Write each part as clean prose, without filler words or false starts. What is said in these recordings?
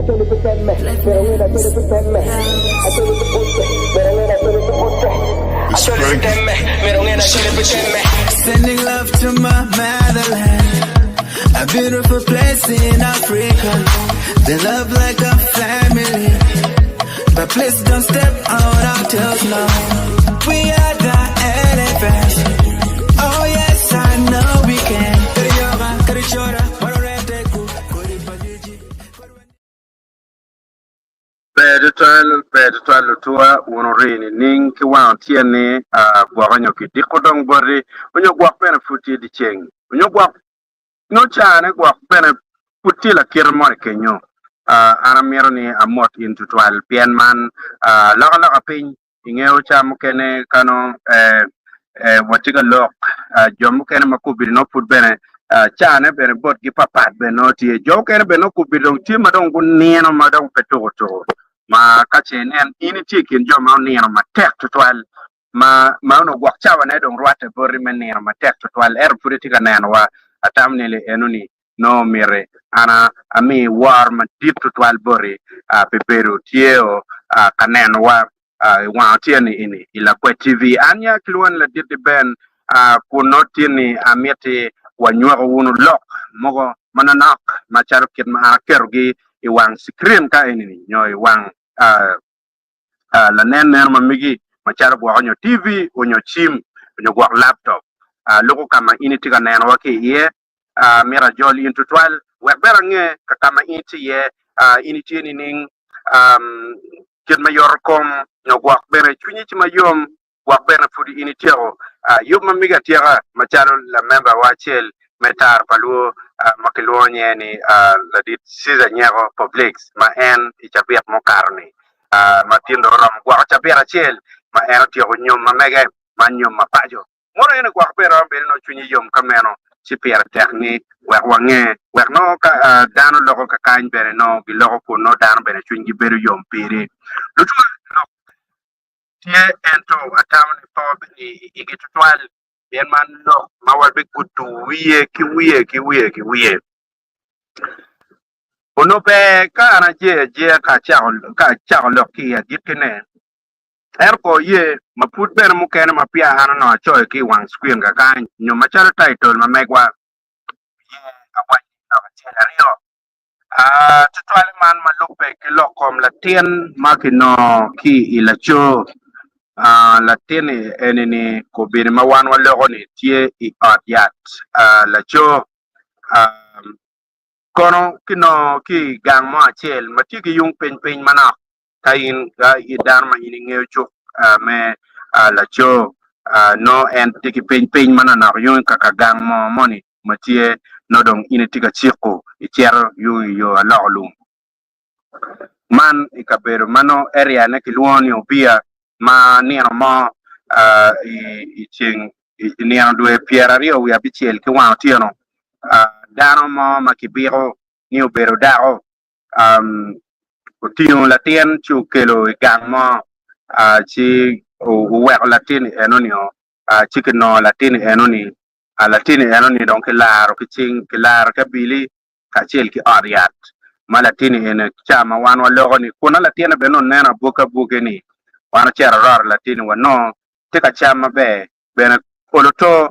Sending love to my motherland, a beautiful place in Africa. They love like a family, but please don't step out our toes now. We are the elephants. Oh yes, I know we can. Bedutal tua wonorini ning ki wan tiene gwaganyo ki dikodong bori onyo gwak pene futi di cheng onyo gwak no chane gwak pene futi la kirmor kenyo ana mero ni amot into 12 pien man laga piny ingeo chamo kene kano watiga lok jomu kene makubiri no put bene chane bene bot gi papat bene no tie jo kene bene no kubiri dong tie madong gunnieno madong petogo ma kache nen ini tikin jo ma neno ma tek tutwal ma no gwak chawa ne dong rwate bori men neno ma tek tutwal politika neno wa atamnele enuni no mire ana ami war ma dip tutwal bori peperu tieo kanen wa tieni ini ila kwa TV anya kilwan la dirti ben kuno tieni amiete wanywa wunu lok mogo mananak ma charukit ma kergi iwang screen ka ini nyoy wang la nen ma migi ma char gwa onyo TV onyo chim onyo gwa laptop loko kama ini tiga nen wa ke ye mera joli into 12 we berange kama inti ye ini tieni ning kid ma yorkom no gwa bere chunyi ma yom gwa bere fudi ini tiero yom ma miga tiara ma char la member wa chel metar paluo makilonye ni la dit siza nyero publics ma en ichabiat mo karni ma tindo ram gwa chabera chel ma en tiyo nyom ma mege ma nyom ma pajo moro ene gwa bera be no chunyi yom kameno chipier tekni wange no ka dano logo ka kan bere no bi logo ko no dano bere chunyi bere yom pere lutu no tie ento atamni po igitu twal bien man lo mawal be kutu wiye ono pe ka na je ka cha lo ki ya gitene erko ye maput ben mu ken ma pia ana no choy ki wang screen ga kan nyo ma cha title ma megwa ye awan na cha rio tutwale man ma lupe ki lokom la tien ma ki no ki ila cho la tiene eneni ko bir ma wan wa logo ni tie I yat la cho kono kino ki gang mo achel mati ki yung pen mana kain ga idar ma ini ngeo chuk me la cho no en tiki pen mana na yung kakagang mo moni matie no dong ini tika chiko icher yo alolum man ikabero mano area ne kilwoni opia ma niano mo I ching niano due piera rio wi abichiel ki wan tieno dano mo makibiro ni obero dao utino latien chu kelo gang mo chi uwek latin enonio chikino latin enoni donc laro kiching kilar kabili kachel ki ariat malatini en chama wan wa logo ni kuna latin benon nena boka bugeni wana chera rar latini wano tika chama be bena poloto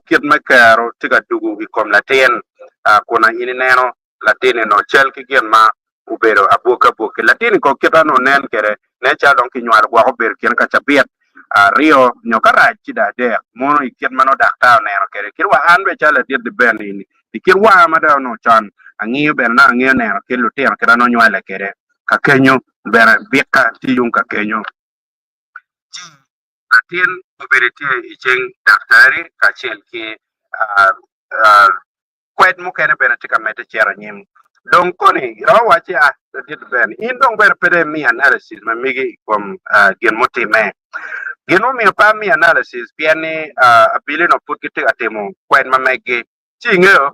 kid makaro tika dugu ikom latin kuna ini neno latini no chel ki gen ma ubero abuka buke latini ko kita no nen kere ne cha don ki nywal gwa ber ken ka chabiet rio nyokara chida de mono ikit mano dakta neno kere kirwa anbe chala dir de ben ini ikirwa mada no chan angi ben na angi neno kelu ter kera no nywala kere ka kenyo ber bika tiyung ka kenyo latin uberite icheng daktari ka chel ki kwet mu kene bene tika mete chera nyim don koni rawa chi dit ben in don ber pede mi analysis ma migi kom gen motime geno mi pa mi analysis piani abili no put kiti atemo kwet ma megi chingeo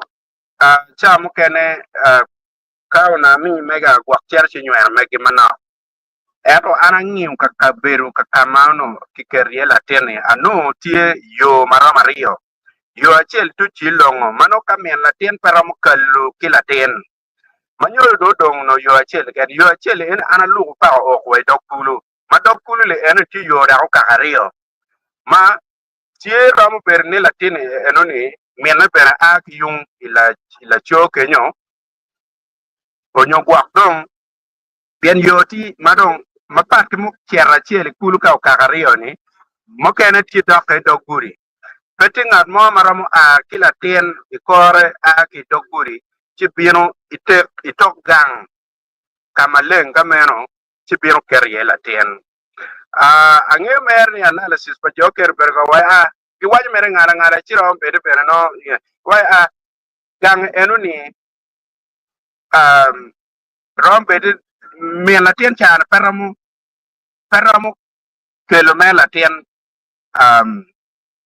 cha mu kene kauna mi mega gwak cher chi nywer megi mana eto anangiu kakaberu kakamano kikerie latene ano tie yo maramario yo achel tu chilongo mano kamien latien paramu kallu kilaten Manyo do dong no yo achele ken yo achele en ana lu pa o ko dokulu ma dokulu le en ti yo da ka hario ma tie ram per ne latine enoni miena per a yung ila cho kenyo onyo gwak dong bien yoti madong mapat mu kiara chele kulu ka hario ni mo kene ti do ke dokuri petingat mo maramu a kila tien ikore a ki dokuri ci bino itok gang kamaleng kameno ci bino kerye la tien ange mer ni analysis pa joker bergo wa ki waj mere ngara ngara ci rom bede bere no wa gang enuni rom bede me la tien chan paramu kelome la tien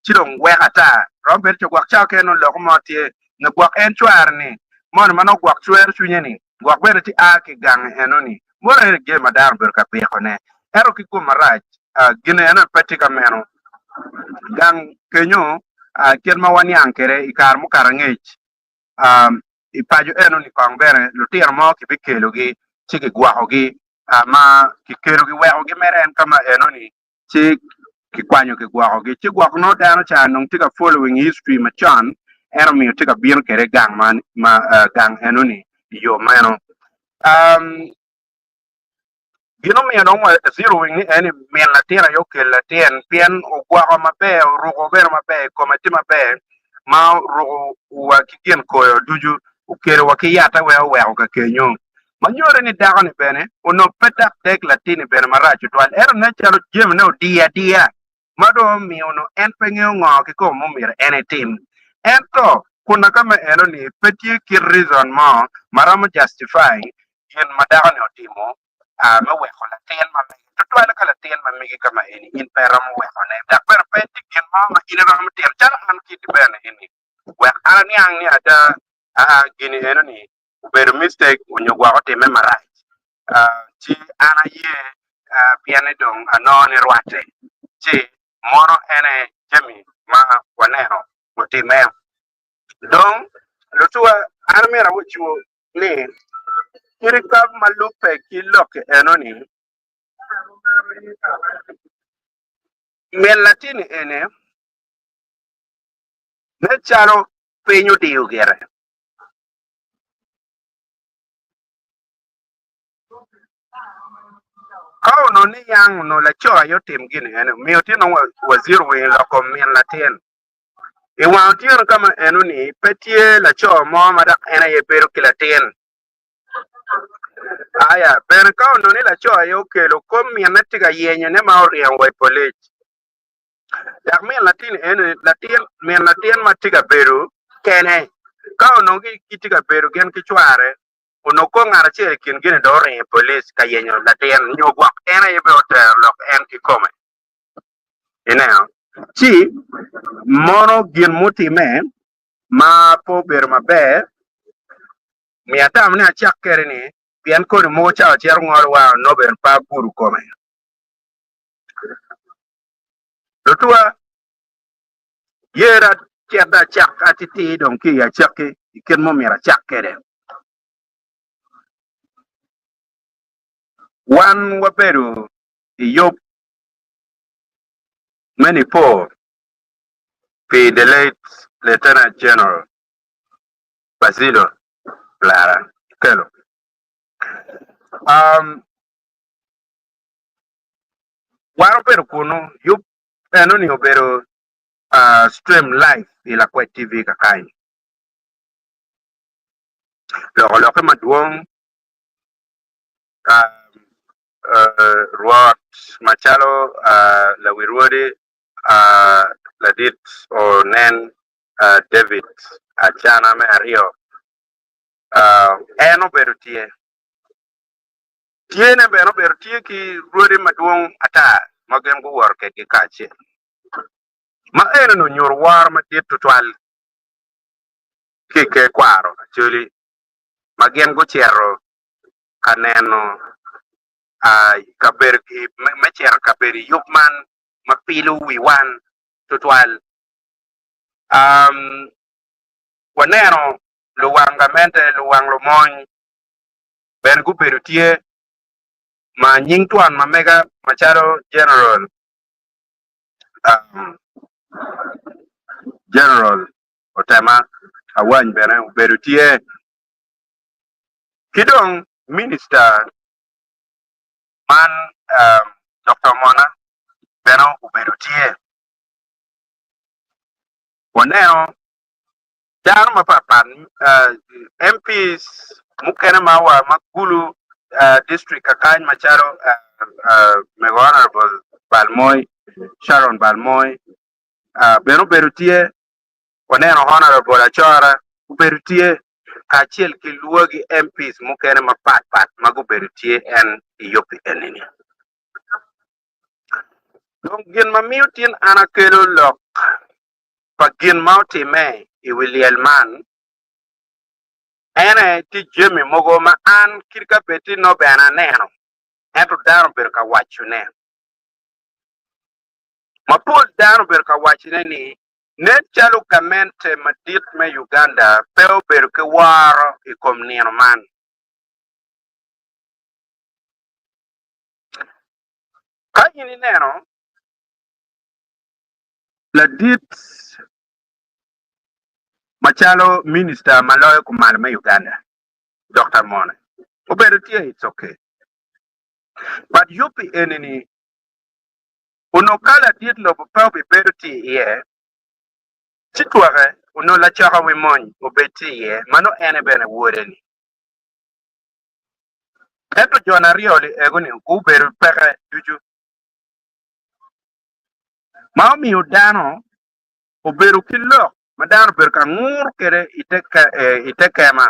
ci dong we ata rom bede ci gwak cha keno lo mo tie na gwak en chwar ni mon mano gwak chwer chunyeni gwak bede ti ki gang enuni more ge madar ber ka pe kone ero ki ku maraj gine ena petika meno gang kenyo kien ma wani ankere ikar mu karangech ipajo eno ni kong bere lutir mo ki bikelo gi ci ki gwaho gi ma ki kelo gi weho gi meren kama eno ni ci ki kwanyo ki gwaho gi ci gwak no dano cha nung tika following history ma chan eno mi tika bien kere gang man gang eno ni yo meno gino mi no mo zero wing ni eni men la tira yo ke la tien pien o gwa ma be o ro ber ma be ko ma ti ma be ma ro wa ki gen ko yo duju o kere wa ki yata we o ka kenyo ma nyore ni daga ni bene o no peta tek la tini bene ma rachu twal er na chalo jem no dia ma do mi ono en penge ngo ki ko mo mir ene tim en to kuna kama eno ni peti ki reason ma maramo justify yen madaga ni otimo me we ko la ten ma me to to la ten ma me kama eni in peram we ko ne da per peti kin ma ina ram ter char an ki di ben eni we ara ni ang ni ada gini eno ni ber mistake onyo gwa ko te me marai ti ana ye piane dong ano ni rwate ti moro ene jemi ma wanero mutime dong lutua armera wuchu ni kirikab malupe kilok enoni men latini ene ne charo penyo diu gere kau no ni yang no la cho ayo tim gini ene mi otino wazir we la kom men latin e wa otino kama enoni petie la cho mo mada ene ye pero kilatin aya pero kau no ni la cho ayo kelo kom mi natiga yenye ne ma ori en we police yak men latin ene latin men latin matiga beru kene kau no gi kitiga beru gen ki chware ono ko ngara che kin gine do re police ka yenyo latin nyo gwak ene ye be hotel lok en ki come ene chi mono gin muti me ma po ber ma be mi atam ne achak kere ni pien ko ni mo cha cher ngor wa no ber pa guru come Lutua yera cheda chak atiti don ki ya chaki ken mo mera chak kere wan waperu yop many po the late Lieutenant General Basilio Lara Kelo wan pero kuno yop eno ni obero stream live ila kwa TV kakai lo ke maduong ruat machalo la wirwode la dit o nen David achana me ario eno berutie tiene beno berutie ki ruode maduong ata magem go worke ki kache ma eno no nyor war ma dit tutwal ki ke kwaro actually magem go chero kaneno kaber ki mecher kaberi yukman mapilu wiwan tutwal wanero luwanga mente luwang lumony ben gu beru tie ma nying tuan ma mega macharo general um, general otema awan bene beru tie kidong minister man Dr. Mona beno uberu tie waneno dar mapapan MPs mukene mawa makulu district kakany macharo me honorable Balmoy Sharon Balmoy beno beru tie waneno honorable Achora uberu tie kachiel ki luogi MPs mukene mapat mago beru tie en yopi enini dong gin mamiyo tin anakelo lok pagin mautime I William man ene ti jemi mogo ma an kirka beti no bena neno ento dano ber ka wachune ma pol dano ber ka wachune ni ne chalo kamente madit me Uganda pero ber ke waro ikom nino man ka ini neno la dit machalo minister maloyo kumal me Uganda Dr. Mone obedo tie it's okay but yupi enini unokala dit lo pa be bedo tie chitware uno la chaka we mon obeti ye mano ene bene wore ni eto jona rioli egoni ku beru pere juju ma mi udano oberu killo madano ber ka ngur kere iteka ma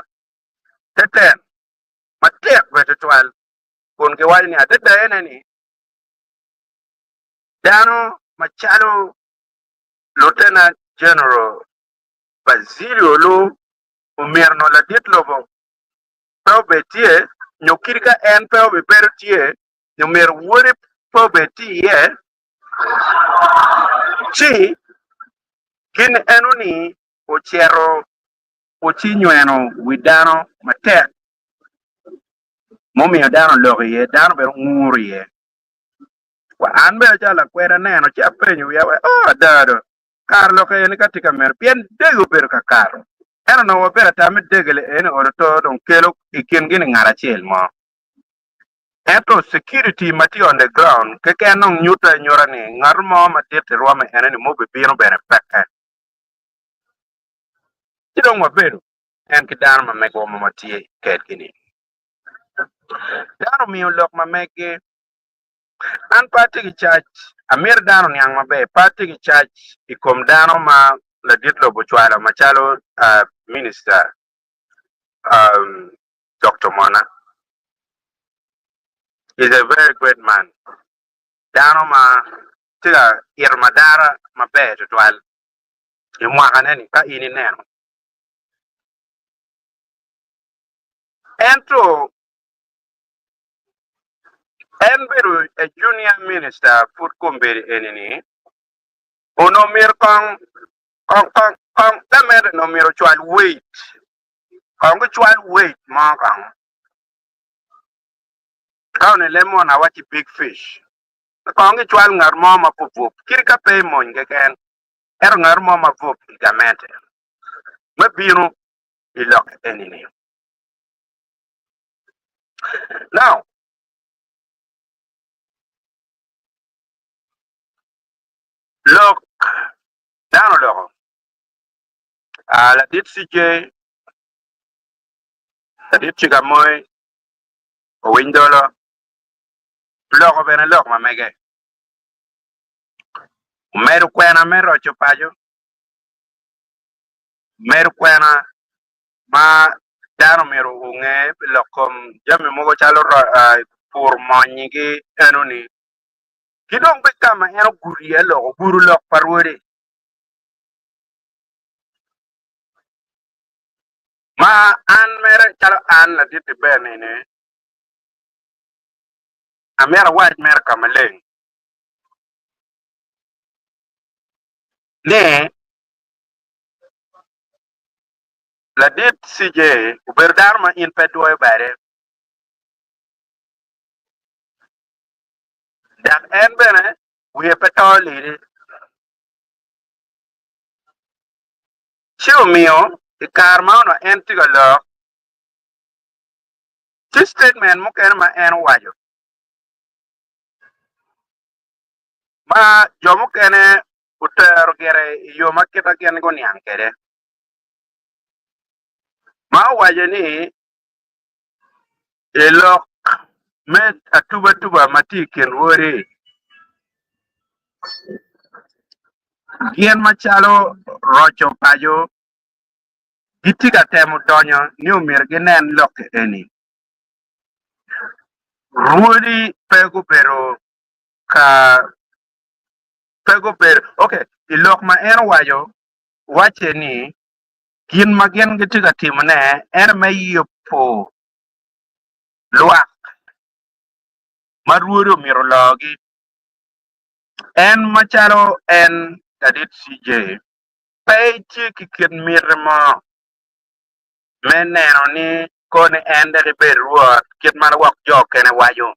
teten matek bete twal kon ke wali ni ateta ene ni dano machalo Lieutenant General Basilio Lu umirno la dit lobo pa betie nyokirika en pa be bertie nyomer wore pa betie chi kin enuni ochero ochinyweno widano matek momiyo dano logiye dano ber nguriye wa an be jala kwera neno cha penyo yawe dado Carlo ke ni katika mer pien dego ber ka karo eno no wabera tame degele ene oroto don kelo ikin gini ngara chiel mo eto security mati on the ground keke anong nyuta nyora ni ngar mo matit rwame ene ni mobe bino bene peke chidong wabedo en ki dano mamego mamatie ket gini dano miyo lok mamegi an pati ki chach amir dano niang mabe pati ki chach ikom dano ma la ditlo buchwala machalo minister Dr. Mona is a very great man dano ma tiga irmadara mabe tutwal imwaka neni ka ini neno ento enberu a junior minister put kumberi enini uno mir kong tamer no miro chwal weight kong chwal weight ma kong ne lemon awati big fish kong chwal ngar mo ma pupup kirka pe mon geken ngar mo ma pup gamente mabino ilok enini now look down low la dit CJ la dit chigamoy o windolo logo bene log ma mege meru kwena mero chupajo meru kwena ma dano mero unge lokom jami mogo chalo pur monyigi enuni kidong be kama eno guriye logo guru lok parwore ma an mere chalo an la diti bene ne amera waj mer kamaleng ne la dit CJ uber dar ma in pedwe bare dak en bene wiye pe to liri ci omiyo i kar ma ono en tiga lok ci statement mukene ma en wajo ma jo mukene utero gere i yo ma kita gen go niang kede ma wajo ni ilok met atuba tuba mati ken wori gien machalo rocho pajo gitiga temo donyo ni umir ginen lok eni ruodi pego pero ka pego pero okay ilok ma en wajo wache ni gin ma gen gitiga timne en me yopo luak ma ruodi umiro logi en machalo en tadit CJ pe chi kikit mirmo me neno ni koni en de be ruot kit man wak jo kene wajo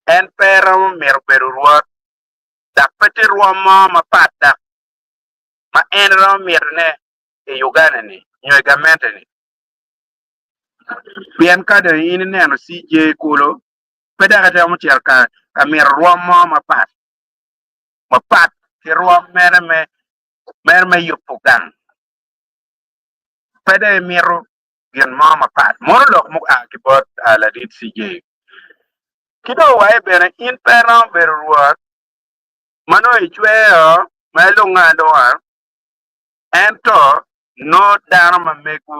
en pero mir beru ruot dak peti ruomo ma pat dak ma en ro mir ne e Uganda ni nyegamente ni bien ka de in neno CJ kulo pedaka te mo tiel ka mir ruomo ma pat ki ruom mer me yupugan pede miru gen mama pat moro lok mu a ki bot la dit CJ kido wae bene in peron beru ruot mano ichweo ma lunga doa ento no dano ma meku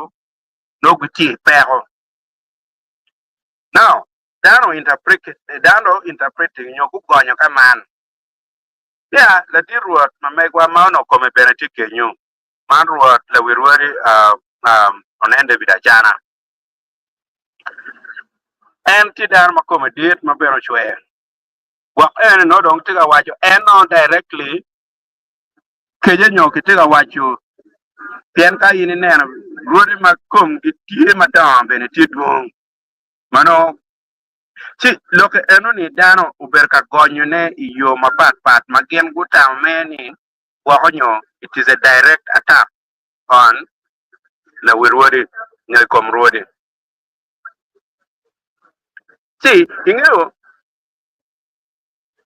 no guti pero now dano interpreting nyoku gonyo kaman ya la di ruot ma megwa ma no come bene tikenyu man ruot la wirwari onende bidachana en ti dano ma come dit ma beno chwe wa en no dong tiga wacho en no directly keje nyoki tiga wacho pien ka yin neno ruodi ma kom gi tie ma dam bene ti duong mano ci loke eno ni dano uber ka gonyo ne iyo ma pat ma gen gutam meni wakonyo it is a direct attack on la wirwodi nyai kom ruodi si ingeo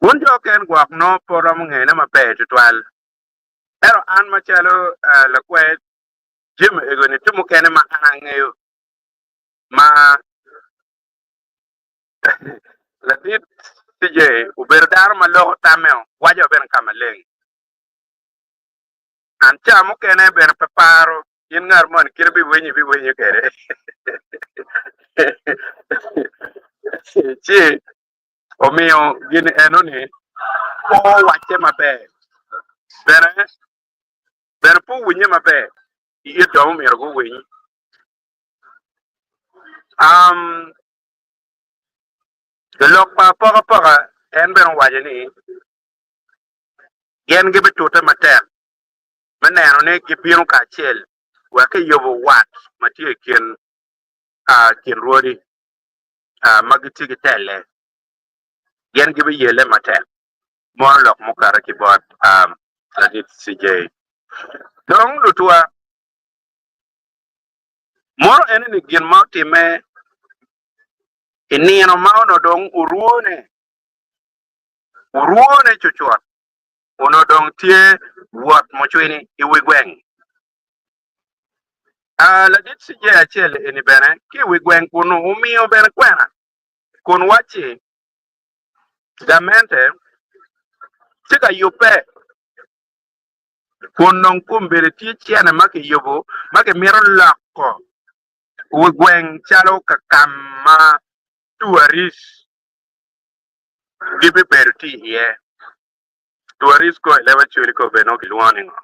won jo ken gwak no poram ngene ma pe tutwal ero an machalo la kwet jim egoni timu kene ma anangeyo ma la dit tije uber dar ma lo tameo wajo ben kamaleng an chamu kene ben peparo yin ngar mon kirbi bi wenyi kere chi omiyo gin enoni o wache mabe bene po winye mabe i do mi ro winyi the lok pa poka en ben waje ni yen gibi tuta matem maneno ne gibino ka chel wa ke yobo wat matie kin ruodi magiti gitele yen gibi yele matem mon lok mukara ki bot la dit CJ donc lutua moro ene ni gin mauti me inino mauno dong uruone chuchuat uno dong tie wot mochweni iwigweng la dit CJ achel eni bene ki wigweng kuno umio bene kwena kun wachi gamente tika yupe kun non kumbere tie chiana make yobo make miro lako wigweng chalo kakama tuaris gibi berti ye tuaris ko lewa churi ko beno kilwani ngo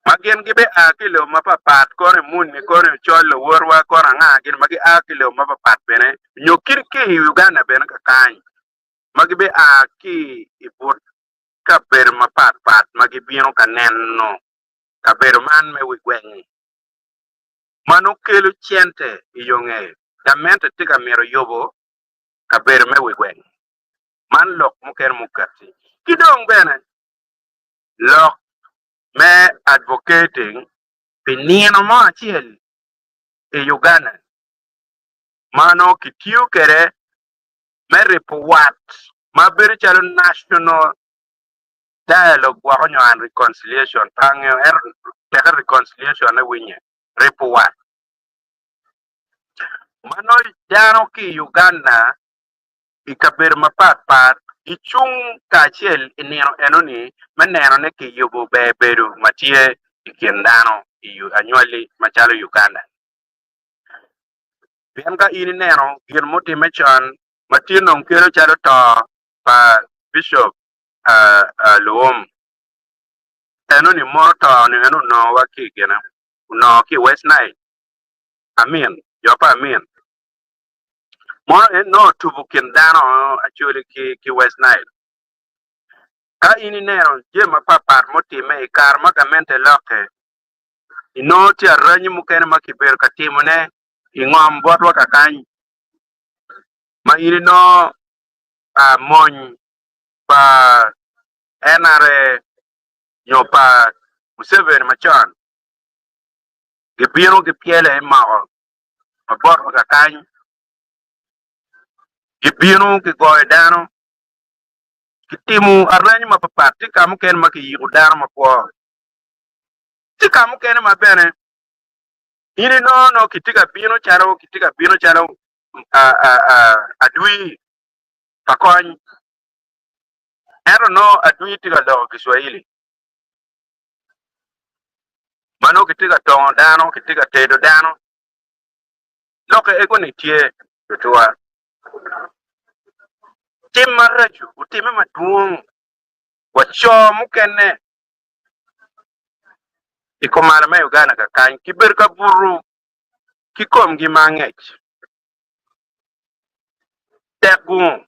magien gibe akilo mapapat kore munni kore cholo worwa kora nga gin magi akilo mapapat bene nyokir ki Uganda bene kakany magibe aki ibut ka ber mapat magi bino kaneno ka ber man me wigwengi mano kelo chiente iyonge gamente tika mero yobo kaber me wigwen man lok muken mukati kidong bene lok me advocating pinino mo achiel e Uganda mano kitiu kere me report maber chalo national dialogue wa onyo and reconciliation tangyo teka reconciliation na winye report mano dano ki Uganda ikaber mapat ichung kachiel inino enoni maneno ne ki yubo beberu matie ikindano anywali machalo Uganda Pianka ini neno gin mutime chon matin nong kero chalo to pa Bishop Luom enoni moto ni enu no waki gena no ki West Nile amin yopa amin mo no tubu kindano actually ki West Nile ka ini neno je mapapar mutime ikar makamente loke ino ti arranyi mukene makiber katimone ingom bodwa kakany ma ini no mony pa enare nyopa Museveni machon gibino gipiele mao bodwa kakany gibino gigoy dano gitimu arranyi mapapat ti kamuken makiyigo dano makwo ti kamuken mabene ini no kitika bino chalo adui pakony ero no adui tiga lo Kiswahili mano kitika tongo dano kitika tedo dano loke ego ni tie tutua tim maraju utime maduong wacho mukene ikomara me Uganda kakany kiber ka buru kikom gi mangech tegun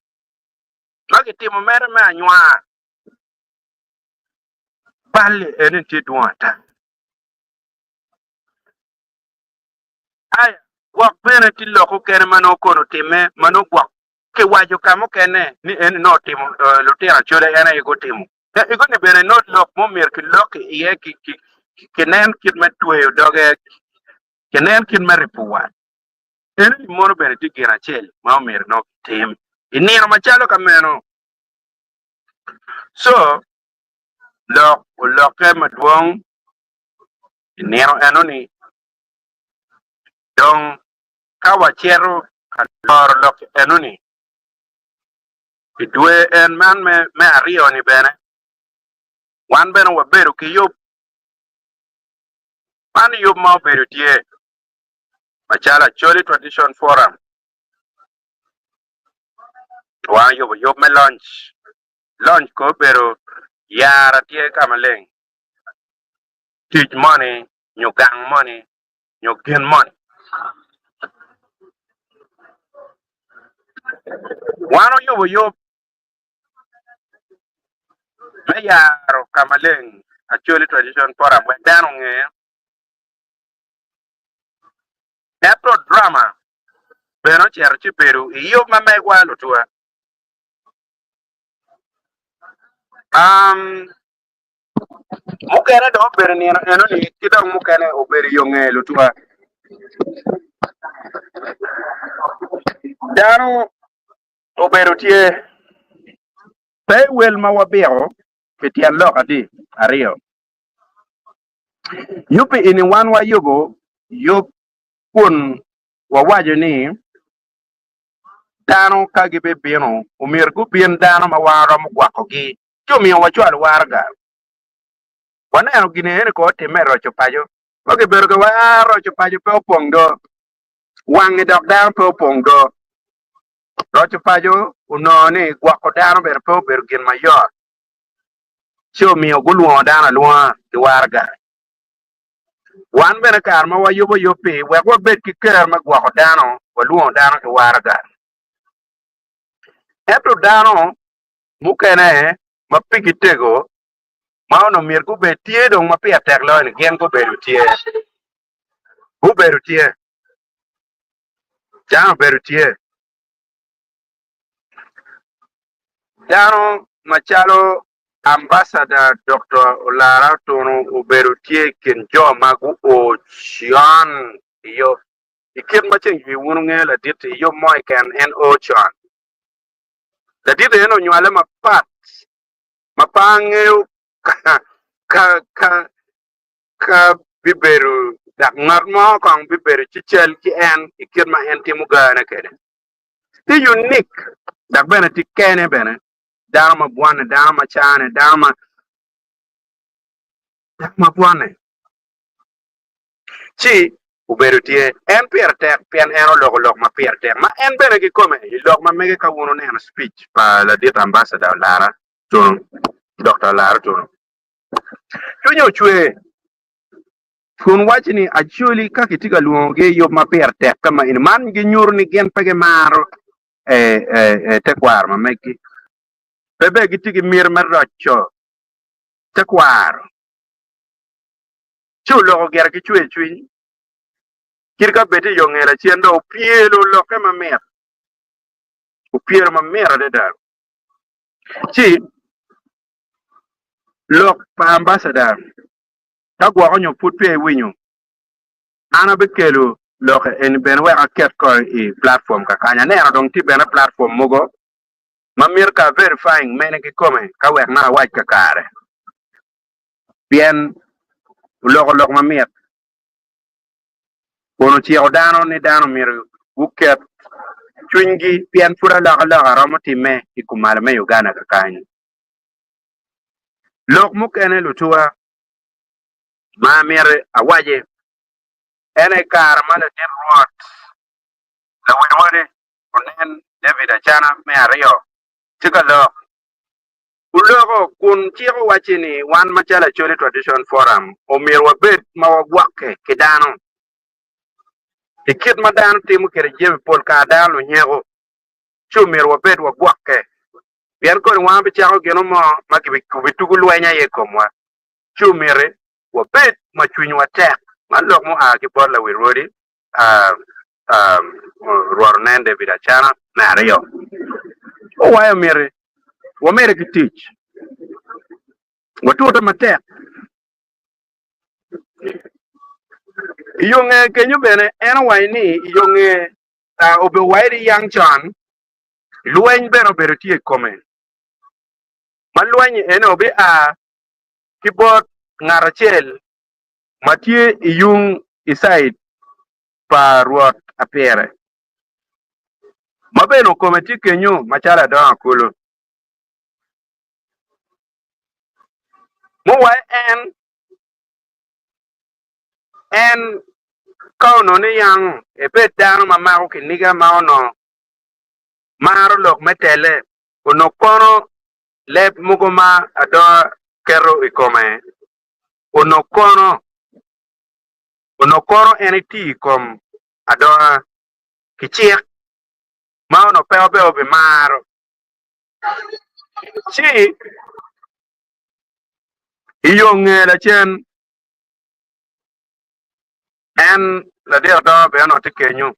magitimo mere me anywa bali eni ti duata ay wak bene ti loko kene mano kono time mano gwak ke wajo kamo kene ni eni no timo lutira chole ena ego timo ego ni bene not lok mo mir ki lok iye kenen kit me tueyo doge kenen kit me ripuwa eni mono bene ti gira chel ma mir no tim iniro machalo kameno so loke maduong iniro enoni dong kawachero kalor loke enoni idwe en man me ario ni bene wan bene waberu ki yup man yup ma oberu tie machala Choli Tradition Forum wan yup me lunch ko beru yara tie kamaleng teach money nyugang money nyugin money wano yup me yaro kamaleng Choli Tradition Forum we dano nge Epro drama beno cher chi peru iyo mamegwa lutua mukene do ber ni eno ni kidong mukene ober yonge lutua dano oberu tie pe wel ma wabiro ketian loka di ario yupi ini wan wa yubo yup kun wawajo ni dano kagibe bino umir gu bin dano ma waro mo gwako gi chumi wachwal warga waneno gine ene ko time rocho pajo oge beru ga waro rocho pajo pe opongdo wangi dok dano pe opongdo rocho pajo unoni gwako dano ber pe oberu gin mayor chumi oguluo dano luo ki warga wan bene kar ma wayubo yopi wek wabet ki ker ma gwako dano waluo dano ki warga eto dano mukene ma pigi tego ma ono mir ku bet tie dong ma pia tek lo ni gen ku beru tie jano beru tie Dano machalo ambassador Dr. Olara Tono Uberutie Kinjo Magu O Chian yo ikin machin yi wununge la dit yo moy kan en o chan la dit eno nywale mapat mapange ka ka ka biberu dak ngat mo kong biberu chichel ki en ikin ma en timugana kede ti unique dak bene ti kene bene dama buane dama chane dama buane chi uberu tie en pier tek pien eno lok ma pier tek ma en bene ki kome lok ma mege ka wuno ne speech pa la dit ambassador Lara Tono Dr. Lara Tono chunyo chwe kun wachini actually ka kitiga luonge yo ma pier tek kama in man gi nyur ni gen pege maro tekwar ma meki bebe gitigi mir marrocho tekwar chu lo ger ki chwe chwi kirka beti yo ngera chiendo pielo lo kama mer upiero ma mer de dar chi lok pa ambassador ta gwa onyo putwe winyo ana bekelo lok en ben wa ket ko e platform ka kanya ne dong ti ben platform mogo ma mir ka verifying mene ki come ka wek na wa ka kare bien lok ma mir kono ci odano ni dano mir wuket chungi bien pura la ramati me ikumal me Uganda ka kanya lok mukene lutua ma mir awaje ene kar mala tin ruot la wede onen David Achana me ario tika lo ulogo kun chiro wachini wan machala choli tradition forum o mirwa bet ma wagwake kidano ikit madano timu kere jemi pol ka dano nyego chu mirwa bet wagwake bien ko wan bichako geno mo makibitugu lwenya ye komwa chu mire wa bet ma chunyu watek man lok mo a ki bor la wirodi ruor nende bidachana na ario o wayo mire wa mere ki teach watuta matek yonge kenyu bene en waini yonge obe wairi yang chan lueny beno bero tie kome ma lueny en obe a kibot ngarachel matie yung isait pa ruot apere mabeno kome ti kenyu machala don akulu mo wa en kauno ni yang e bet dano mamako kiniga maono maro lok metele ono kono lep mugoma ado kero ikome ono kono enti kom ado kichik maono peo be maro chi iyonge la chen en la de do be no tikenyu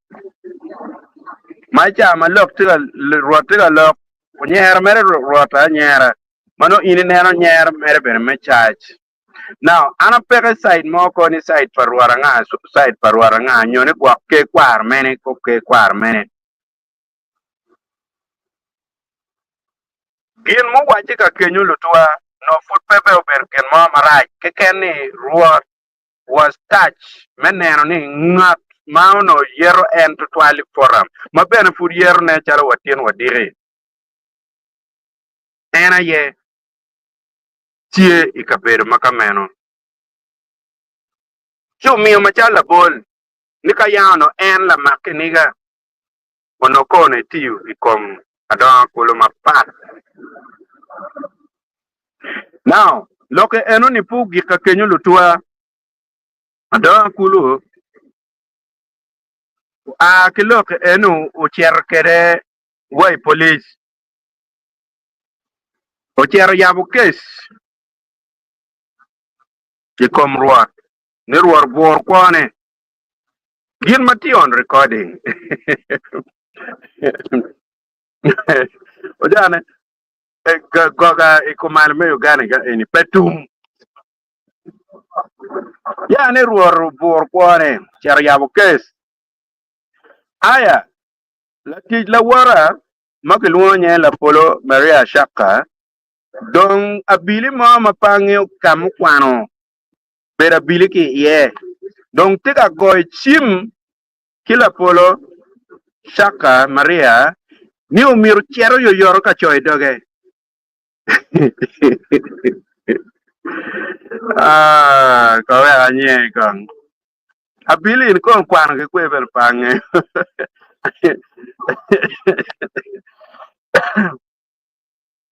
ma cha ma lok tiga ruot tiga lok nyer mere ruota nyera mano ini neno nyer mere bere me chach now ana peke side moko ni side parwaranga side parwaranga nyone kwa ke kwar mene ko ke kwar mene gin mo wache ka kenyu lutwa no foot pepe ober ken mo maraj ke kenni ruot was touch meneno ni ngat mauno yero en to twali forum ma bene fur yero ne chalo watien wadire ena ye tie ikabedo makameno chu miyo machala bol nika yano en la makiniga onokone tiu ikom adon kulo mapat now loke eno ni pugi ka kenyu lutwa adon kulo a kiloke eno ucher kere way police ucher yabu kes ikom ruat ni ruor bor kwane gin mati on recording ojane goga ikumal me Uganda ga eni petum ya ne ruor bor kwone cher yabu kes aya la ti la wara makelwo nye la polo Maria Shaka don abili mo mapangi kam kwano bera bili ki ye don tika goy chim kila polo Shaka Maria ni umiru chero yo yoro ka choy doge kawe anye kong abili in kon kwano ke kwe bel pange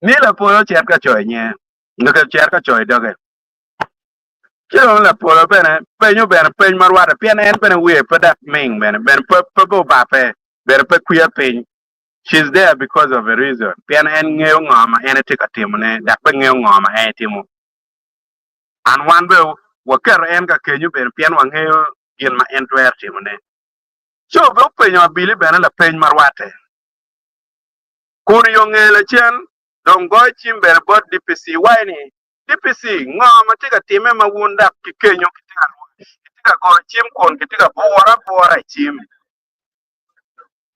ni la polo cher ka choy nye ngake cher ka choy doge chelo la polo bene penyo bene peny marwada pien en bene we pada ming bene pe bo bape bene pe kuya peny. She's there because of a reason. Pien en ngeo ngama en tika timune dak pe ngeo ngama en timu. And one be waker en ka kenyu bene pien wa ngeo gin ma en twer timune. So be penyo abili bene la peny marwate. Kun yo ngele chen don go chim bene bot DPC wine DPC ngama tika time ma wunda ki kenyo kitika go chim kon kitika bora chim.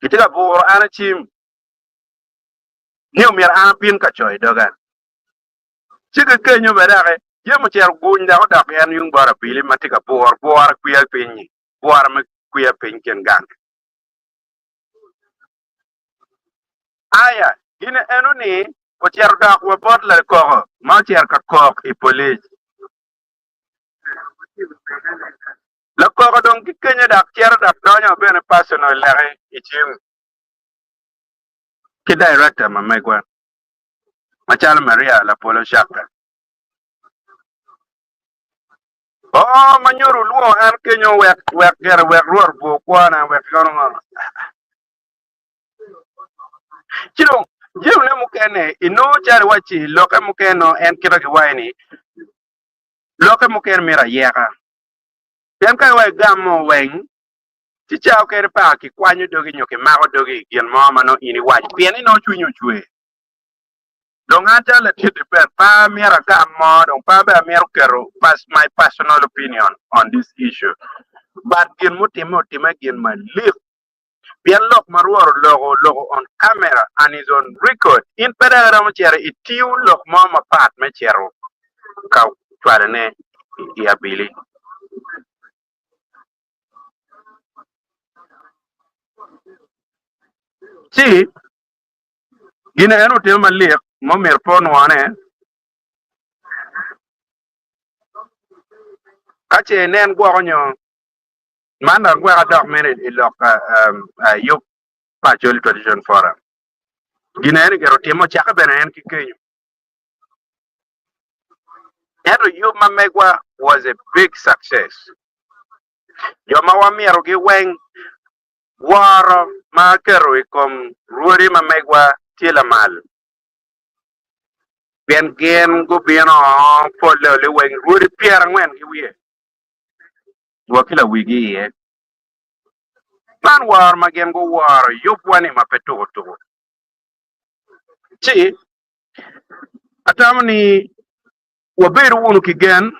Kitika bora ana chim. Niu mir ana pin ka choy dogan. Chika kenyo bedake, ye mo cher gunya ko dak yan yung bara pili matika bor kuya pinyi. Bor me kuya pin ken gang. Aya, ine enu ni ko cher dak wa bot la ko, ma cher ka kok I police. La ko don ki kenya dak cher dak donya bene personal lare ichim. Ki director ma megwa. Machal Maria la polo Shaka. Oh, manyoro luo an kenyo wek ruor bo kwana wek kono. Chilo, jeu ne mukene ino chari wachi loke mukeno en kira ki waini. Loke muken mira yeka. Tem kai wai gamo weng. Chichao kere pa ki kwanyo dogi nyoke mako dogi gien mama no ini wachi. Pieni no chunyo chwe. Don't tell it to depend. Pa mira gamo don't pa be mira kero. Pass my personal opinion on this issue. But gien muti gien ma live. Bien lock maruor logo on camera and is on record. In pedara mchere itiu lock mama part mechero. Ka twarene ya bili. Si gine eno tema live mo mer pon wane. Kache nen gwagonyo Manda gwa dog minute ilok yuk Pacholi Tradition Forum. Gine gero timo chaka bene en ki kenyo. Eto yu mamegwa was a big success. Yo mawamiero gi weng waro ma kero ikom ruori mamegwa tila mal. Bien gen go bien on polo le weng ruori pier ngwen ki wiye. Wakila wigi ye. Man war magen go war yup wani mapeto to. Chi atamni waberu unu kigen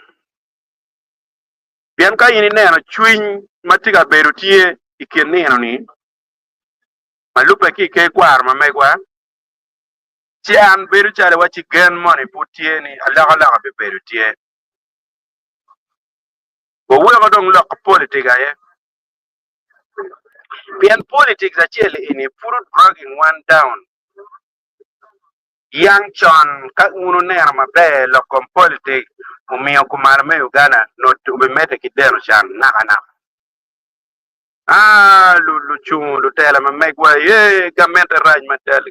bien ka yini neno chwiny matiga beru tie ikin neno ni malupe ki ke kwar mamegwa chi an beru chale wachi gen money putie ni alaga be beru tie wo wo dong lok politika ye bien politics actually in a full dragging one down yang chon ka unu neno mabe lokom politics umiyo kumar me Uganda no to be mete kidero chan nakana lu chung lu tela ma megwa ye gamente raj matel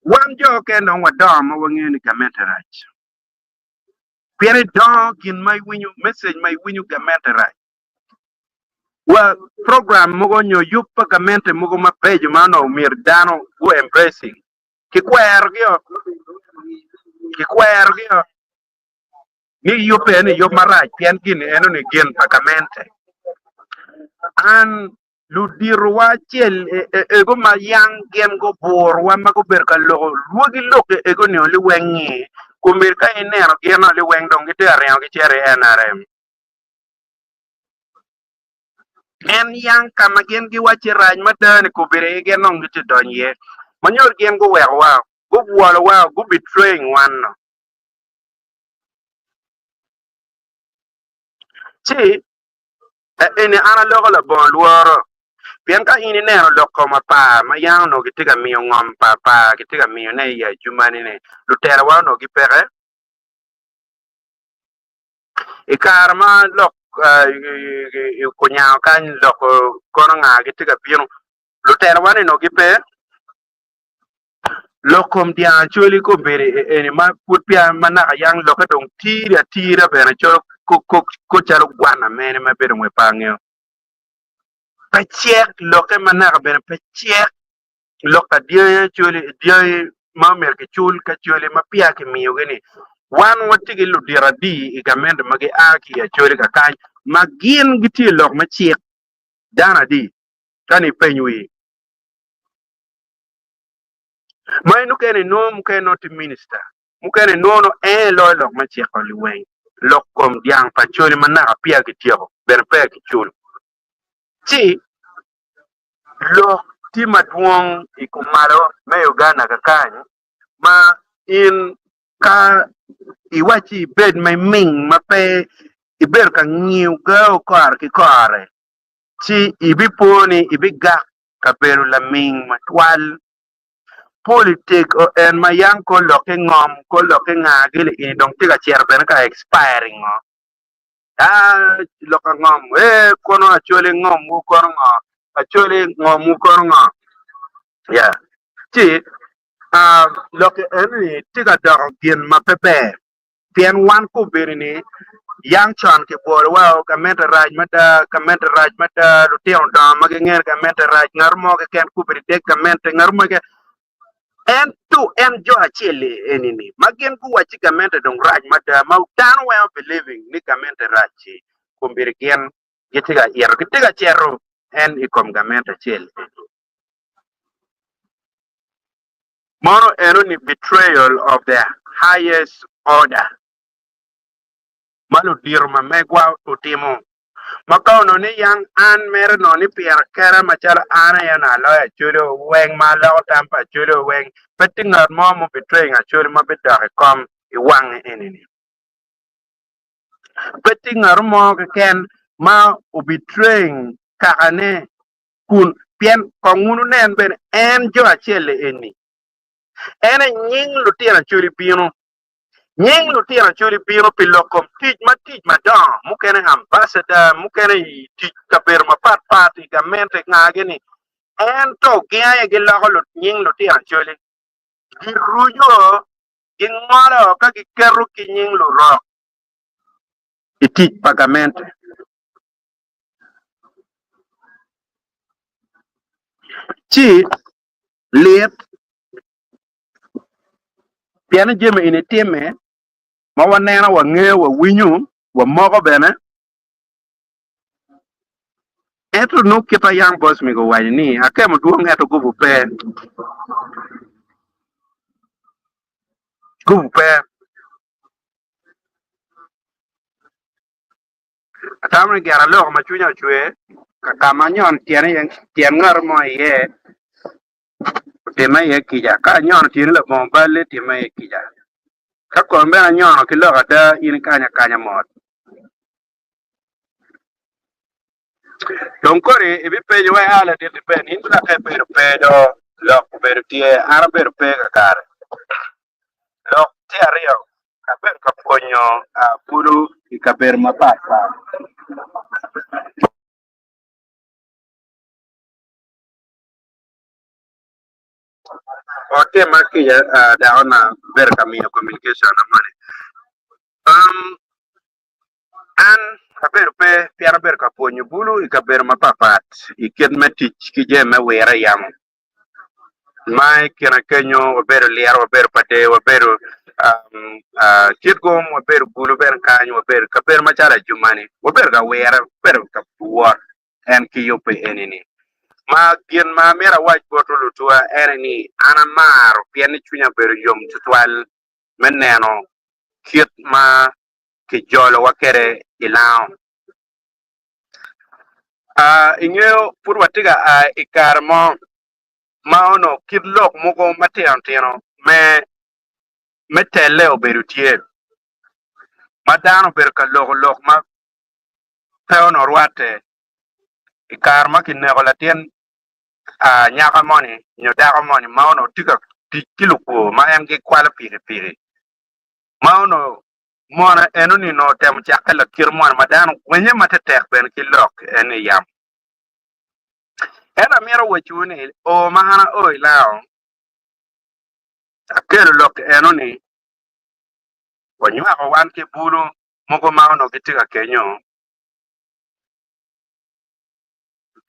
wan jo ke no wadam wangeni gamente raj pere dog in my winyu message my winyu gamente raj wa program mugo nyo yupa gamente mugo mapejo mano mir dano go embracing kikwer gyo ni yupe ni yup maraj pian gini eno ni gin pakamente an lu dirwa chel ego ma yang gen go bor wa ma go ber ka lo luogi loke ego ne oli wengi kumir ka ineno geno li weng dong gite ariyo gi chere NRM en yang kama gen gi wachi raj madani kubire gen nong gite donye manyor gen go wer wa go buolo wa go betraying one no chi ene ana logo la bon luoro pian ka ini neno loko ma pa ma yang no gitiga miyo ngom pa gitiga miyo ne ya jumani ne lutera wa no gipere ikarma lok kunyao kan lok kono nga gitiga bino lutera wa no gipe lokom dia choli ko bere ene ma putpia mana yang loka dong tira bere cholo ko chalo gwana mene ma bere mwe pangyo pachek loke mana bere pachek loka dia choli dia ma mer ke chul ka choli ma pia ke miyo gani wan wati gi ludira di igamend magi aki ya choli ka kan magin giti lok ma chek dana di kani penyui mai nu kene no mu kene not minister mu kene no lo lok ma chek oli wen lok kom diang pa choli mana pia ke tiyo ber pe ke chul ti lok ti maduong ikumaro me Uganda ka kan ma in ka iwachi bed mai ming ma pe iber ka ngiu go kar ki kare chi ibi poni ibi ga ka beru la ming matwal politik o en mayang ko loke ngom ko loke ngagil in dong tiga cher ben ka expiring ngo loka ngom kono achole ngom mu kono ngo achole ngom mu kono ngo ya ti loke en tiga dog gin ma pepe pien wan ko berini yang chan ke bor wa ka ment raj mata lu tion da ma ngel ka ment raj ngar mo ke ken ku beri de ka ment ngar mo ke en tu en jo achele enini magen ku wachi ka ment dong raj mata ma tan way of believing ni ka ment raj ku beri ken yetiga yer kitiga chero en ikom ga ment achele mono eno ni betrayal of the highest order malu dirma megwa utimo makao no ni yang an mer no ni pier kera machal ana ya na lo ya chulo weng ma lo tampa chulo weng petinga mo betraying a chulo ma bidare kom I wang enini petinga mo ken ma u betraying kakane kun pien kongunu nen ben en jo achele eni ene nying lutira churi pino nying lutira churi pino pilokom tij ma don mukene ambassador mukene tij kaber ma pat igamente ngageni en to gaya gi logo nying lutira churi girujo gingoro ka gikeru ki nying lu ro itij pagamente chi liet piano jeme ini time ma wanena wa nge wa winyu wa mogo bene eto no kita yang boss mi go wani ni ake mo duong eto gubu pe atamre gara lo ma chunya chwe kama nyon tiene yang tien ngar mo ye tema ye kija ka nyon tiene la bon balle tema ye kija ka ko mbe na nyon ki lo gata in kanya mot don kore ibi pe yo ala de ben in la ke pe do lo per tie ara per pe ka kare lo ti ario ka per ka ponyo a puru I ka per mapapa o tema ki ya da ona ver camino communication na mane an kaber pe piara ber ka ponyo bulu I kaber mapapat iket metich ki je me wera yam mai kena kenyo ber liar ber pate ber kitgom ber bulu ber kanyo ber kaber machara jumani ber ga wera ber ka war en ki yope enini ma gin ma mera wach boto lutua ni ana mar piani chunya bedo yom tutwal meneno kit ma ki jolo wakere ilao ingeo pur watiga ikar mo ma ono kit lok moko matino tino me tele obedo tie ma dano bedo ka lok ma peono rwate ikar ma kinego latien nyaka moni nyodako moni ma ono tika kiluko ma en gi kwala piri ma ono mona eno ni no tem chakala kir mon madano wenye matetek ben kilok en yam ena mero wachuni o mahana o ilao akelo lok eno ni wanywa ko wan ke buru moko ma ono kitika kenyo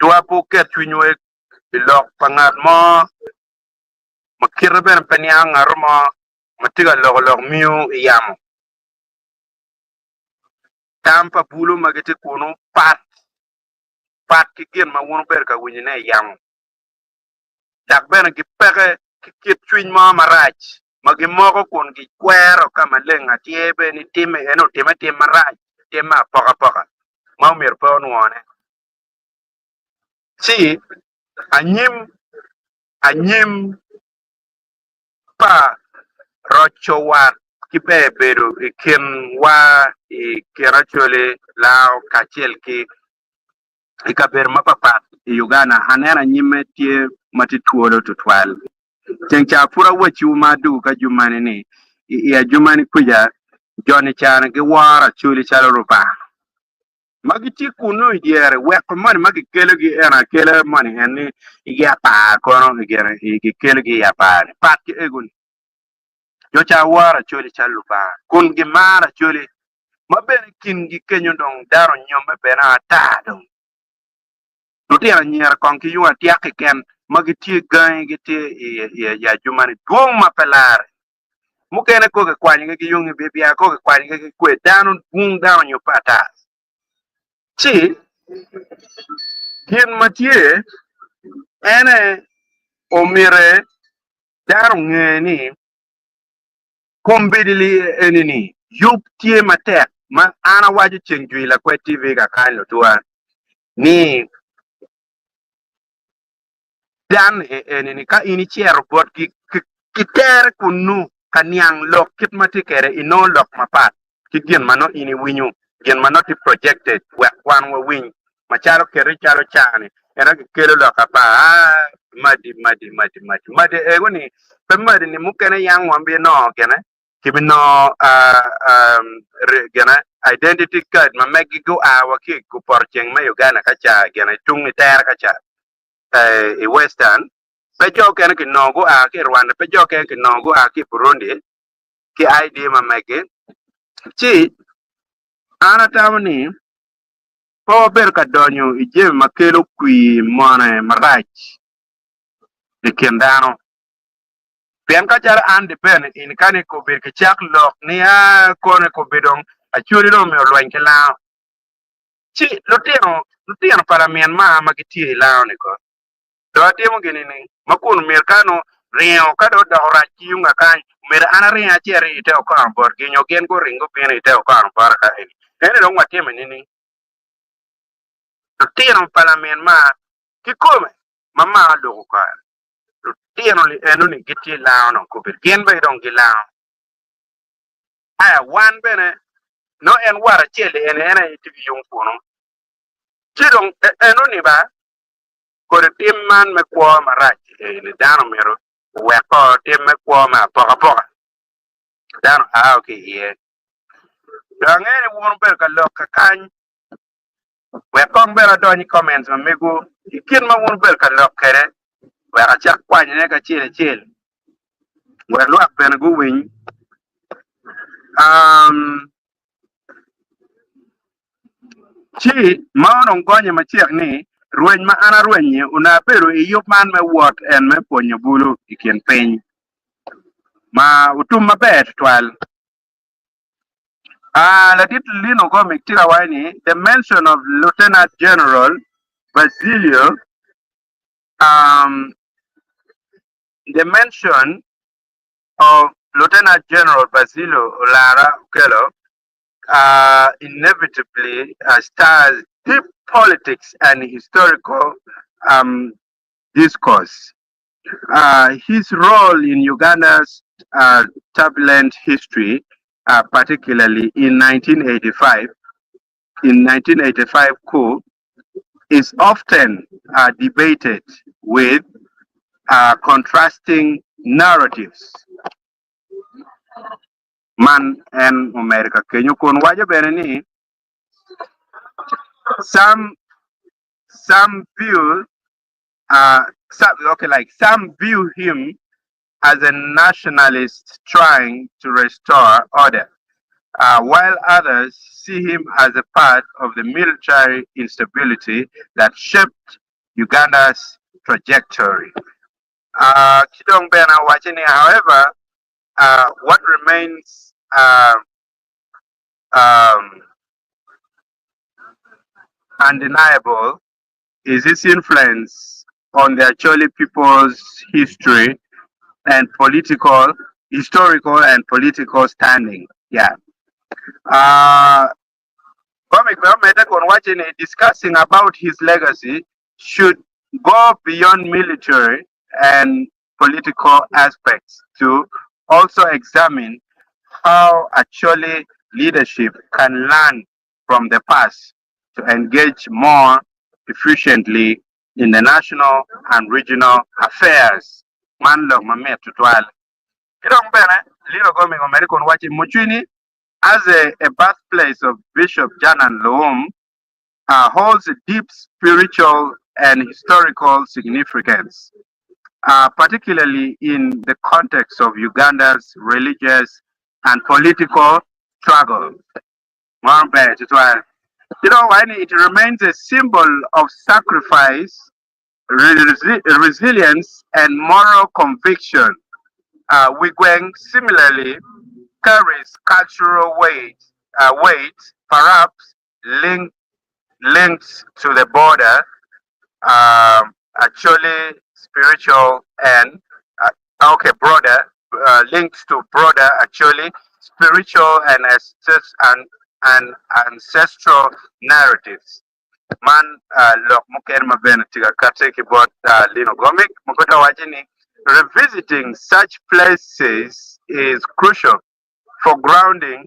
dua po ket chunyo ilok pangat mo makir ben penyang ngarumo matiga lok miu yam tampa bulu magete kuno pat ki gen ma wono ber ka winyi ne yam dak ben ki pege ki kit twin ma marach magi moko kun gi kwero kama lenga tiebe ni time eno time marach tema poka ma mir po nuone si anyim pa rochowat ki bedo ikin wa ikirachole lao kachel ki ikaber mapapat Uganda hanera nyime tie matituolo tutwal chencha pura wachi umadu ka jumani ni ya jumani kuja joni chana ki wara chuli chalo rupa magiti kunu idiere weko mani magi kele gi ena kele mani eni ya pa kono igere igi kele gi ya pa pat ki egun yo cha wara chuli chalo rupa kun gi mara chuli mabene kin gi kenyo dong daro nyome bena ta dong Lutia nyer kon ki yuan tiak ken magiti gan giti ya jumani dum mapelar mukene ko ke kwani ke yungi bebia ko ke kwani ke kwe danu bung down yo pata chi kien matie ene omire daru ngeni kombidili enini yup tie matek ma ana waji chenjui la kwe TV ka kanlo tuwa ni dan enini ka ini chiero bot ki tere kunu kanyang lok kit matikere ino lok mapat ki gien mano ini winyu gien mano ti projected wan wa winy macharo kere charo chani era ki kelo lok apa madi ego ni pe madi ni mukene yang wambi no gene kibi no gene identity card ma megi go waki ku porcheng ma Uganda kacha gene tung ni ter kacha western pejo ken ki nogo ki Rwanda pejo ken ki nogo ki Burundi ki ID ma mege chi ana tamani po ber ka donyo ije makelo kwi mone marach ikendano pen ka jar ande pen in kane ko ber ki chak lok ni kone ko bedong achuri no me olwen kela chi lutino para Myanmar magiti lao ni ko do temo gini ni makun merkano rio kado da orachi yunga kan mer ana ria cheri te ko ambor ginyo gen go ringo pene te ko ambor ka ene do wateme nini tino parlament ma kikome mama do ko tino li eno ni giti lao no ko ber gen be don gilao aya wan bene no en wara chele ene itigi yung kuno chidong eno ni ba kore tim man me kwa marach ni dano mero weko tim me kwa ma poka dano okay ye ngene won ber ka lok ka kan weko ber do ni comments ma mego ikin ma won ber ka lok kere wa ka chak kwa ne ka chile wa lo ak pen go win chi ma non gonye ma chiek ni rueny ma ana ruenye una pero iyop man me wot en me ponyo bulu ikien piny ma utum mabet twal la dit lino go miktira wani the mention of Lieutenant General Basilio Um, the mention of Lieutenant General Basilio Lara Okello inevitably stirs deep politics and historical um, discourse. His role in Uganda's turbulent history, particularly in 1985 coup, is often debated with contrasting narratives. Man and America Kenya kun waja beneni some view some view him as a nationalist trying to restore order, while others see him as a part of the military instability that shaped Uganda's trajectory. Kidong Bena Wachini, however, what remains um, undeniable is his influence on the Acholi people's history and historical and political standing. Yeah. Discussing about his legacy should go beyond military and political aspects to also examine how actually leadership can learn from the past to engage more efficiently in the national and regional affairs. Manlo mamet tutwal. Kidong bene, lino gomi American wachi muchini as a birthplace of Bishop Janan Loum holds a deep spiritual and historical significance, particularly in the context of Uganda's religious and political struggle. It remains a symbol of sacrifice, resilience, and moral conviction. Wigweng similarly carries cultural weight, perhaps linked to the border, actually spiritual and broader, linked to broader, actually spiritual and ancestral narratives. Man, lok muker mabene tiga kate kibot lino gomik mukuta wajini. Revisiting such places is crucial for grounding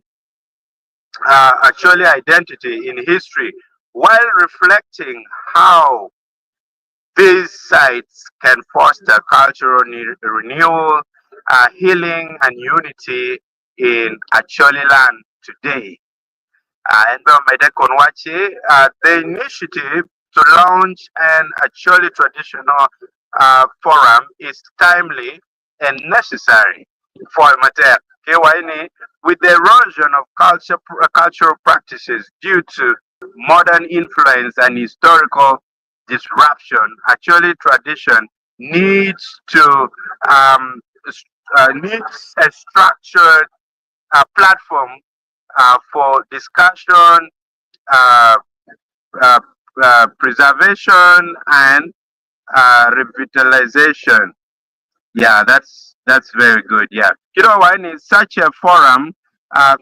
actually identity in history while reflecting how these sites can foster cultural renewal, healing, and unity in actually land today. And the initiative to launch an actually traditional forum is timely and necessary for Mater. With the erosion of cultural practices due to modern influence and historical disruption, actually tradition needs to needs a structured platform for discussion, uh, uh, preservation, and revitalization. Yeah, that's very good. Yeah, such a forum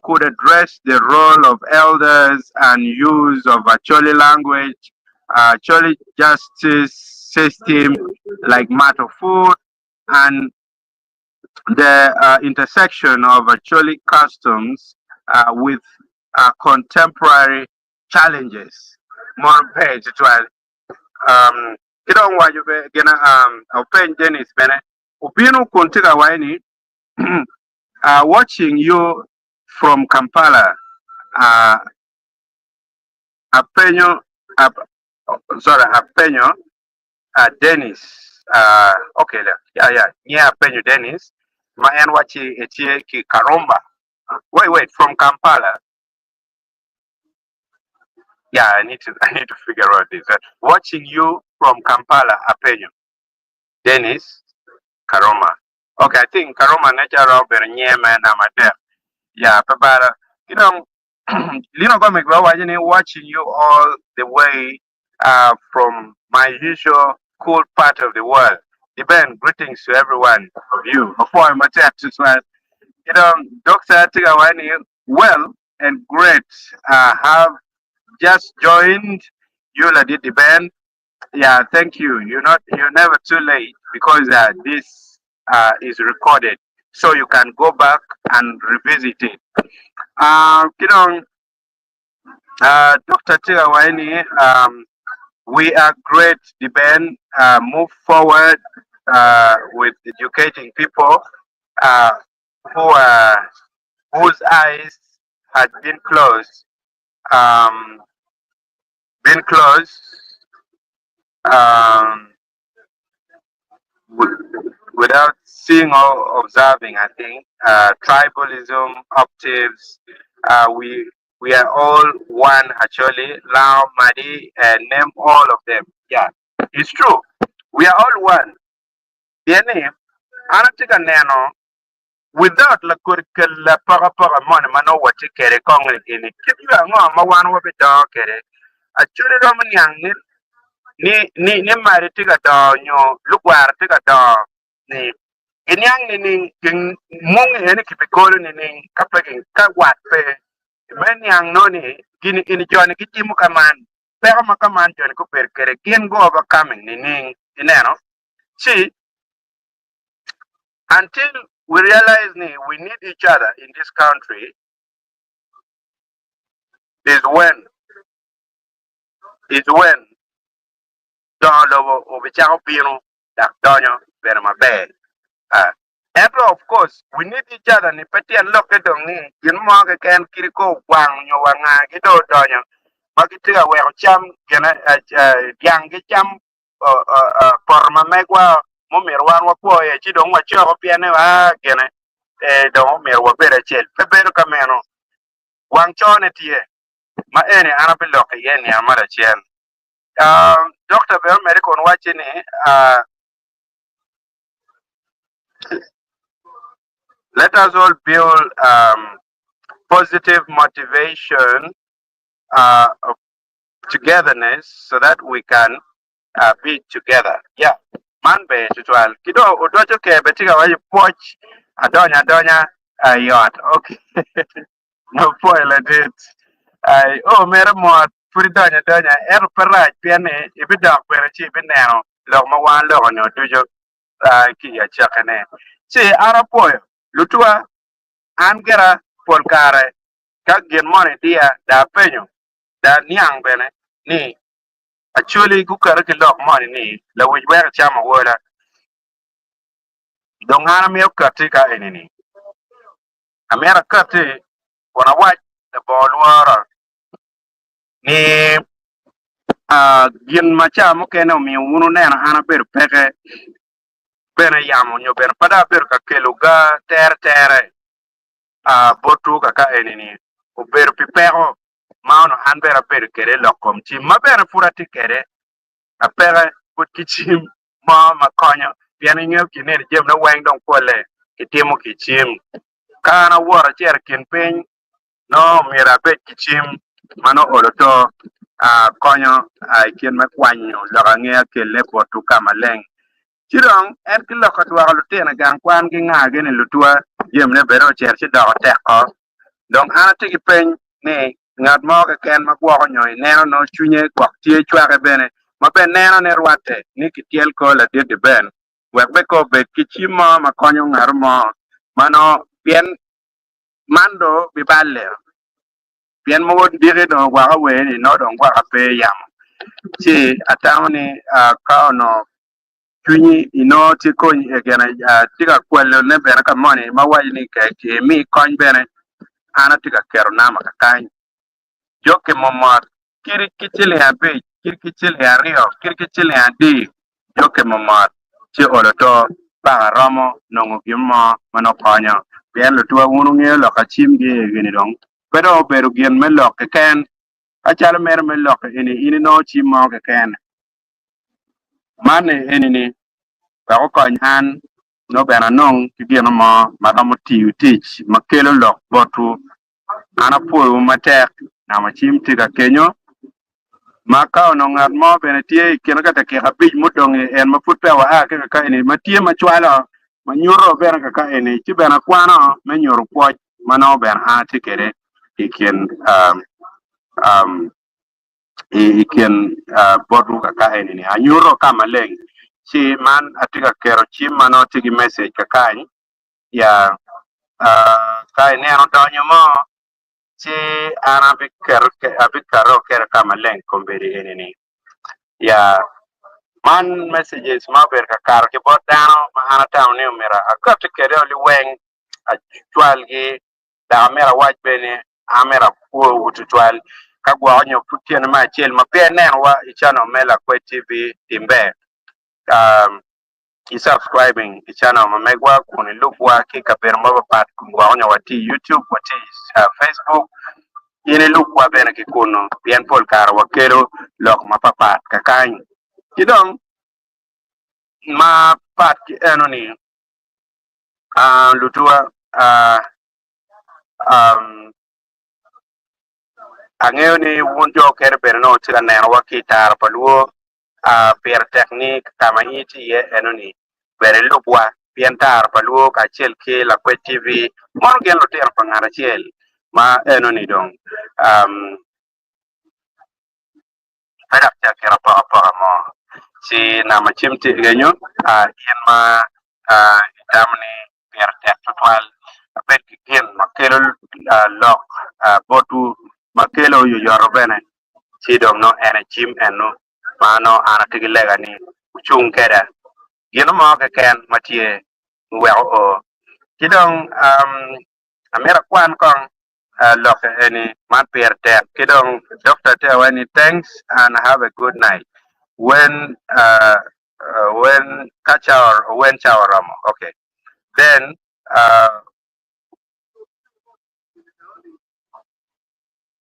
could address the role of elders and use of Acholi language, Acholi justice system like matter food, and the intersection of Acholi customs with contemporary challenges. More page 12. Kidong wajube gena open Dennis bene. Upinu kuntiga waini watching you from Kampala. Apenyo Apenyo Dennis. Okay, yeah, Apenyo Dennis. My and wachi etie ki Karomba. Wait, from Kampala. Yeah, I need to figure out this. Watching you from Kampala, Apenyo. Dennis Karoma. Okay, I think Karoma natural Bernyema and Amateur. Yeah, but Lino Gomez watching you all the way from my usual cool part of the world. Even greetings to everyone of you. Before my chat as well. Dr. Tigawani, well and great, have just joined. You did the band. Yeah, thank you. You're never too late because this is recorded, so you can go back and revisit it. Uh, you know, Dr. Tigawani, we are great. The band move forward with educating people uh, who whose eyes had um, been closed um, without seeing or observing. I think tribalism, octaves. We are all one actually. Lao, Madi, and name all of them. Yeah, it's true. We are all one. Their name, Anatika Nano, without la kurikil la para mon mano wati kere kongre ini. Kip you a ma wan wabi dog kere. A churi roman yang ni mari tiga dog nyo lukwar tiga dog ni. Inyang ni king mung ene kipikolo ni kapaging kawat pe. Men yang no ni ini joni kitimu kaman. Pero makaman joni ko per kere kin go overcoming ni ineno. See, until we realize we need each other in this country is when don lobo obichao pino dak donyo very my bad. And of course we need each other ni peti and look at ni yin mo ke ken kiriko wang nyo wanga gido donyo magitiga we cham gena yang gi cham por ma megwa mo merwan wa po e chi don wa cho piane wa gena don mer wa bere chel pe bere kameno wang chone tie ma ene ana pe lo ke yen ya mara chen Dr. Bell Medical watching let us all build positive motivation of togetherness so that we can be together. Yeah. Man be tutual. Kido udocho ke betiga waji poch adonya yacht. Okay. No spoil it. Mera mo puri donya peraj piane ibidak perachi binero log mawan log no tujo ki ya chakane. Si arapoyo lutua angera polkare kag gen money dia da penyo da niang bene ni actually ku kar ke lok money ni la wij wer chama wola dongana mi okati ka enini amera kati wana waj the ball wara ni gin macha mo kene mi unu nena ana ber peke bena yamo nyo ber pada ber ka keluga tere botu ka enini o ber pipero mauno han ber ber kere lokom chi ma ber furati kere apere put kichim ma makonyo piani ngel kine jem na wang dong pole kitimo kichim kana wora cher kin piny no mira bet kichim mano oloto konyo kien ma kwanyo loga nge kele botu kama leng chirong en ki lokot wa lutena gang kwan gi ngage ne lutua jem ne bero cher chi do teko donc ana tigi pen ne ngat mo ke ken ma gwo nyoy neno no chunye kwak tie chware bene ma ben neno ne rwate ni kitiel ko la de ben wek be ko be kichimo ma konyo ngar mo mano bien mando bi balle bien mo dire do gwa we ni no don gwa pe yam chi atawni ka no chunyi ino ti ko egena tiga kwelo ne bene ka moni ma wa ni ke mi kon bene ana tiga kero na ma kan joke momar kiri kichile ya be kiri kichile ya rio kiri kichile ya di joke momar chi oloto ba romo nongo gimo mano konyo bien lo tuwa unu nge lo ka chim ge gini dong pero beru gien me lo ke ken achal mer me lo ke ini no chim mo ke ken mane ini ba ko kon han no bena nong ki gien mo ma mo tiu tich ma kelo lo botu ana po matek na ma chim tiga kenyo Makao no ngat mo bene tie ken ka te ka bij mudong en ma put pe wa ke ka ni ma tie ma chwalo ma nyuro bene ka ni ti bene kwano me nyuro po mano ben ha ti kere iken um iken bodu ka ni anyuro kama leng si man atika kero chi mano tigi message ka ya kai ne no donyo mo si ana bikaro ker kama leng komberi ni ya man messages ma ber ka kar ke bot down ma ana town ne mera akati kere oli weng a twal gi da mera waj bene amera ko wutu twal ka gwa onyo putien ma chel ma pe nen wa ichano mela kwe tv timbe i subscribing ichano ma megwa kuni lukwa ki ka ber ma pat gwa onyo wati youtube wati facebook yene lukwa bene ki kuno bien pol kar wakero lok ma papat ka kany kidong ma pat ki enoni lutua angeo ni wunjo kere ber no tira neno wakitar paluo per teknik kama iti ye enoni bere lupwa pientar paluo ka chel ke la kwe tv mon gen lo ter pangara chel ma enoni dong harap ya kera pa mo si nama chimti genyo yen ma damni per tek total bet gen makelo lok botu makelo yo yoro bene si dom no ene chim eno mano ana tigilega ni uchung keda yeno mo ka ken matie well o kidong amera kwan kong lok any man per tek kidong doctor tell any thanks and have a good night when kacha or when shower okay then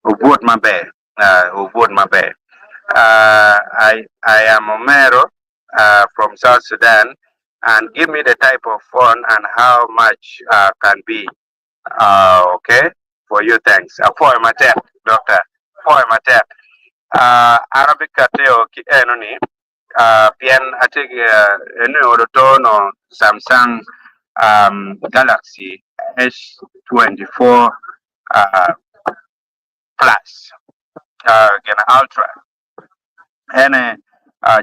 ubod maber ubod maber I am Omero from South Sudan, and give me the type of phone and how much can be. Okay, for you, thanks. For my tap, doctor. For my tap. Arabic kateo ki enoni. Pian atig enu odotono Samsung Galaxy S24 Plus. Gena Ultra. Ene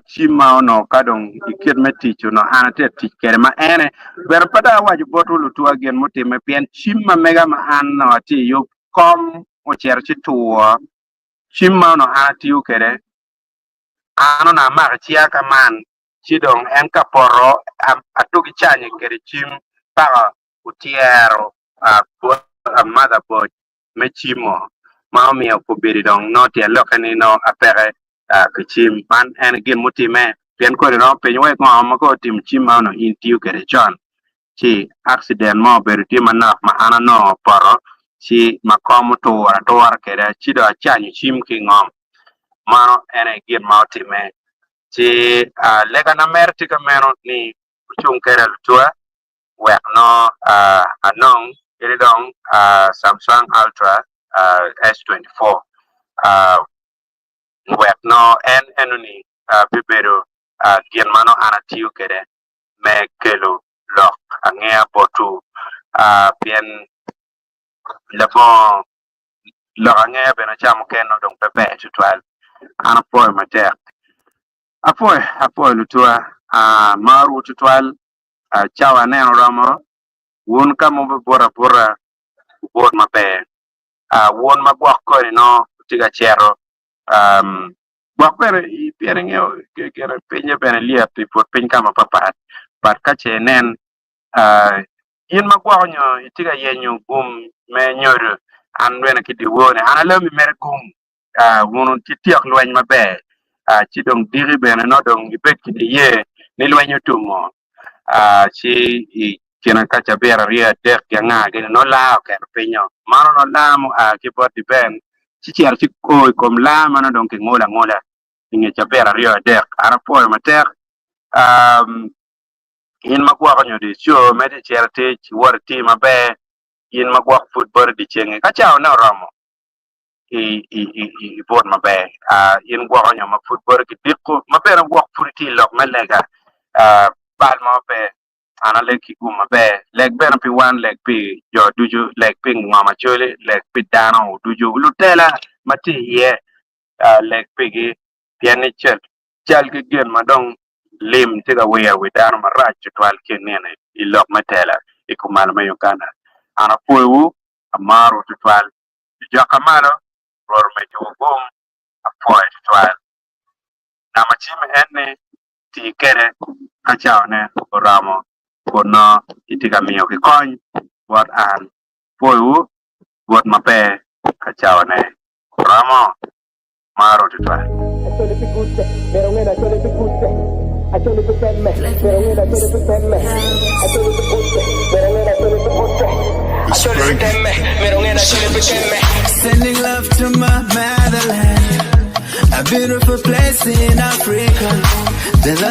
chima ono kadong ikir meticho no anate tikere ma ene ber pada waju botu lutu agen mutime pian chima mega ma anno ati yo kom o cherchi tuo chima no anati yu kere ano na ma chia ka man chidong en ka poro atugi chanye kere chim para utiero a motherboard me chimo ma mi ko biridong no te lokani no apere kuchim man en gin mutime pien ko no pe we ko ma ko tim chim ma no in tiu kere chon chi accident mo ber ti mana ma ana no poro chi ma ko mu to war kere chi do chanyi chim ki ngom mano en gin ma utime chi lega na merti ka meno ni chung kere tua we no anong iridong Samsung Ultra S24 wek no en enuni bibero gien mano anatiu kede me kelo lok angea botu bien lebo lo angea bena chamo keno dong pepe tutual ana poe matek apoe lutua maru tutual chawa neno ramo won kamo bora bod mape won magwak ko no tiga chero gwak pere pere ngeo kere penye pere lia pipo peny kama papat pat kache nen yin magwak nyo itiga yenyo gum me nyoru an wena kidi wone ana lemi mere gum wunu titiak lweny mabe chidong diri bene no dong ibet kidi ye ni lwenyo tumo chi kena kacha bera ria dek ya nga gini no lao kero penyo mano no lamo kibot di ben chichiar chikoi kom la mano dong ki ngola inge chabera rio dek ana poe matek in magwa nyo di show medi cherte chi war ti mabe in magwa football di chenge ka chao na ramo i bot mabe in gwa onyo ma football ki dikko mabe na gwa puriti lok malega bal mabe ana leki guma be leg be na pi wan leg pi jo duju leg pi ngama chole leg pi dano duju lutela mati ye leg pi gi piani chal ki gen madong lim tiga weya we dano marach twal kenene I lok matela ikumal ma Uganda ana poewu amaro twal jakamano ror me jogom apoy twal na machime enne ti kere kachaone oramo kono itiga miyo ki kony wat an poewu wat mape kachaone oramo maro twal Sending love to my motherland, a beautiful place in Africa. The love